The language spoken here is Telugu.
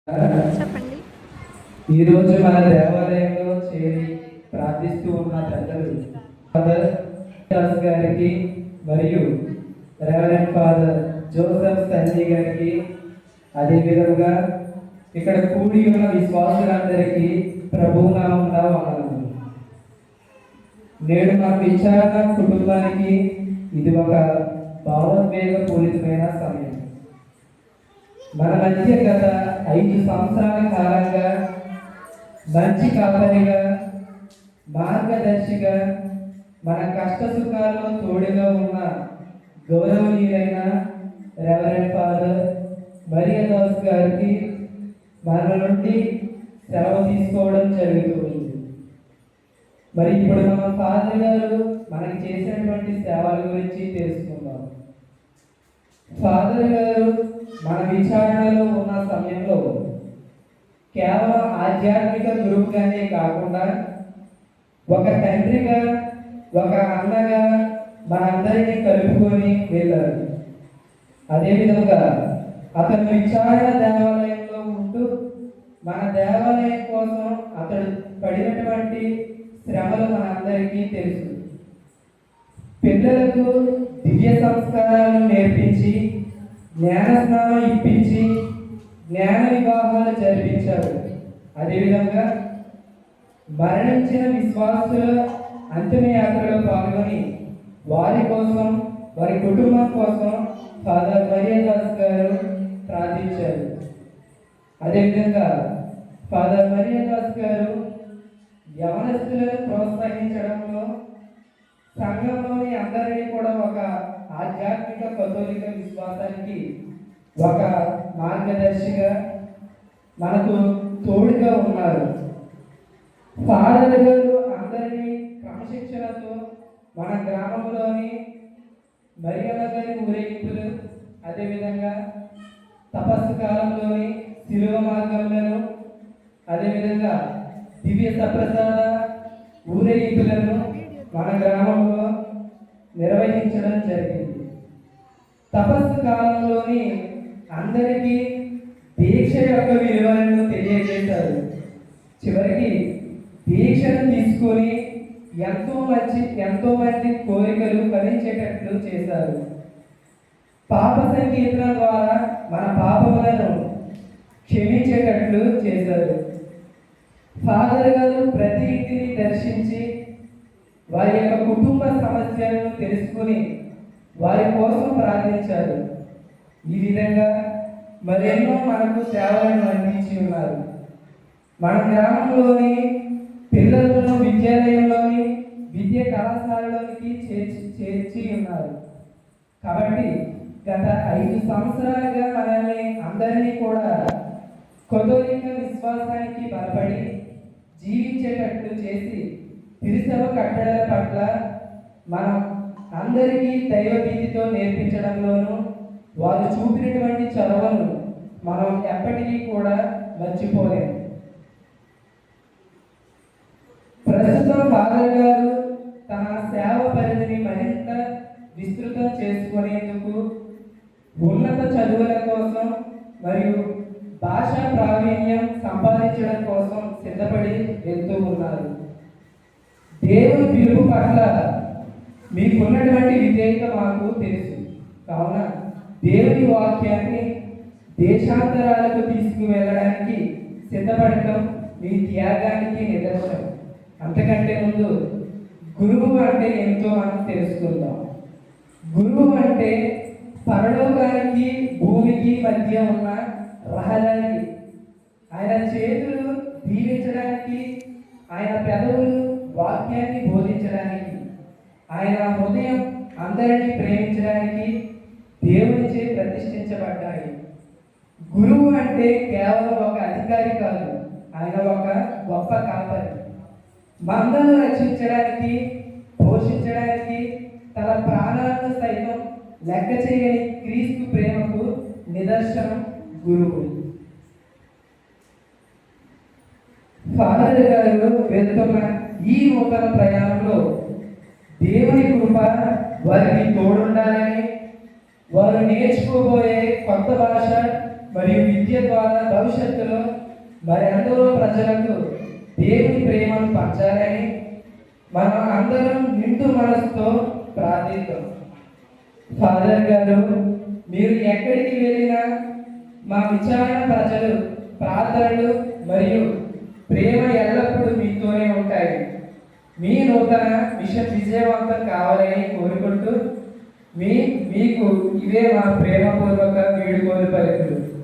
చెప్పండి. ఈరోజు మన దేవాలయంలో చేరి ప్రార్థిస్తూ ఉన్న పెద్దలు ఫాదర్ దాస్ గారికి మరియు రెవరెండ్ ఫాదర్ జోసెఫ్ సంజయ్ గారికి, అదేవిధంగా ఇక్కడ కూడి ఉన్న విశ్వాసులందరికీ ప్రభువు నామమున వందనములు. నేడు మన విచారణ కుటుంబానికి ఇది ఒక భావోద్వేగ పూరితమైన సమయం. మన మధ్య గత 5 సంవత్సరాల కాలంగా మంచి కాపరిగా, మార్గదర్శిగా, మన కష్ట సుఖాల్లో తోడుగా ఉన్న గౌరవనీయులైన రెవరెండ్ ఫాదర్ మరియా దాస్ గారికి మన నుండి సెలవు తీసుకోవడం జరుగుతుంది. మరి ఇప్పుడు మన ఫాదర్ గారు మనకి చేసినటువంటి సేవల గురించి తెలుసుకుందాం. ఫాదర్ గారు మన విచారణలో ఉన్న సమయంలో కేవలం ఆధ్యాత్మిక గురువుగానే కాకుండా ఒక తండ్రిగా, ఒక అన్నగా మనందరినీ కలుపుకొని వెళ్ళారు. అదేవిధంగా అతను విచారణ దేవాలయంలో ఉంటూ మన దేవాలయం కోసం అతడు పడినటువంటి శ్రమలు మనందరికీ తెలుసు. పిల్లలకు దివ్య సంస్కారాలను నేర్పించి, జ్ఞాన స్నానం ఇప్పించి, జ్ఞాన వివాహాలు జరిపించారు. అదేవిధంగా మరణించిన విశ్వాసుల అంతిమయాత్రలో పాల్గొని వారి కోసం, వారి కుటుంబం కోసం ఫాదర్ మరియా దాస్ గారు ప్రార్థించారు. అదేవిధంగా ఫాదర్ మరియా దాస్ గారు యవనస్తులను ప్రోత్సహించడంలో సంఘంలోని అందరినీ కూడా ఒక ఆధ్యాత్మిక కథోలిక విశ్వాసానికి ఒక మార్గదర్శిగా మనకు తోడుగా ఉన్నారు. ఫాదర్ గారు అందరినీ క్రమశిక్షణతో మన గ్రామంలోని మరియమ్మ గారి ఊరేగింపులు, అదేవిధంగా తపస్సు కాలంలోని శిలువ మార్గంలో, అదేవిధంగా దివ్య సప్రసాద ఊరేగింపులను మన గ్రామంలో నిర్వహించడం జరిగింది. తపస్సు కాలంలోని అందరికీ దీక్ష యొక్క విలువలను తెలియజేశారు. చివరికి దీక్షను తీసుకొని ఎంతో మంది కోరికలు ఫలించేటట్లు చేశారు. పాప సంకీర్తన ద్వారా మన పాపములను క్షమించేటట్లు చేశారు. ఫాదర్ గారు ప్రతి ఇంటిని దర్శించి వారి యొక్క కుటుంబ సమస్యలను తెలుసుకుని వారి కోసం ప్రార్థించారు. ఈ విధంగా మరెన్నో మనకు సేవలను అందించి ఉన్నారు. మన గ్రామంలోని పిల్లలను విద్యాలయంలోని విద్యా కళాశాలలోనికి చేర్చి ఉన్నారు. కాబట్టి గత 5 సంవత్సరాలుగా మనల్ని అందరినీ కూడా కథోలిక విశ్వాసానికి బలపడి జీవించేటట్లు చేసి తిరుసభ కట్టడల పట్ల మనం అందరికీ దైవభీతితో నేర్పించడంలోనూ వారు చూపినటువంటి చొరవను మనం ఎప్పటికీ కూడా మర్చిపోలేము. ప్రస్తుతం ఫాదర్ గారు తన సేవ పరిధిని మరింత విస్తృతం చేసుకునేందుకు ఉన్నత చదువుల కోసం మరియు భాషా ప్రావీణ్యం సంపాదించడం కోసం సిద్ధపడి వెళ్తూ ఉన్నారు. దేవుని పిలుపు పట్ల మీకున్నటువంటి విధేయత మాకు తెలుసు. కావున దేవుని వాక్యాన్ని దేశాంతరాలకు తీసుకువెళ్ళడానికి సిద్ధపడటం మీ త్యాగానికి నిదర్శనం. అంతకంటే ముందు గురువు అంటే ఎంతో అని తెలుసుకుందాం. గురువు అంటే పరలోకానికి భూమికి మధ్య ఉన్న రహదారి. ఆయన చేతులు దీవించడానికి, ఆయన పెదవులు వాక్యాన్ని బోధించడానికి, ఆయన హృదయం అందరినీ ప్రేమించడానికి దేవునిచే ప్రతిష్ఠించబడ్డాయి. గురువు అంటే కేవలం ఒక అధికారి కాదు, ఆయన ఒక గొప్ప కాపరి. మందను రక్షించడానికి, పోషించడానికి తన ప్రాణాలను సైతం లెక్క చేయని క్రీస్తు ప్రేమకు నిదర్శనం గురువు. ఫాదర్ గారు వెళ్తున్న ఈ నూతన ప్రయాణంలో దేవుని కృప వారికి తోడుండాలని, వారు నేర్చుకోబోయే కొత్త భాష మరియు విద్య ద్వారా భవిష్యత్తులో మరి ఎందరో ప్రజలకు దేవుని ప్రేమను పంచాలని మనం అందరం నిండు మనసుతో ప్రార్థిద్దాం. ఫాదర్ గారు, మీరు ఎక్కడికి వెళ్ళినా మా విచారణ ప్రజలు ప్రార్థనలు మరియు ప్రేమ ఎల్లప్పుడూ మీతోనే ఉంటాయి. మీ నూతన మిషన్ విజయవంతం కావాలని కోరుకుంటూ మీకు ఇవే మా ప్రేమపూర్వక వీడుకోలు పలుకులు.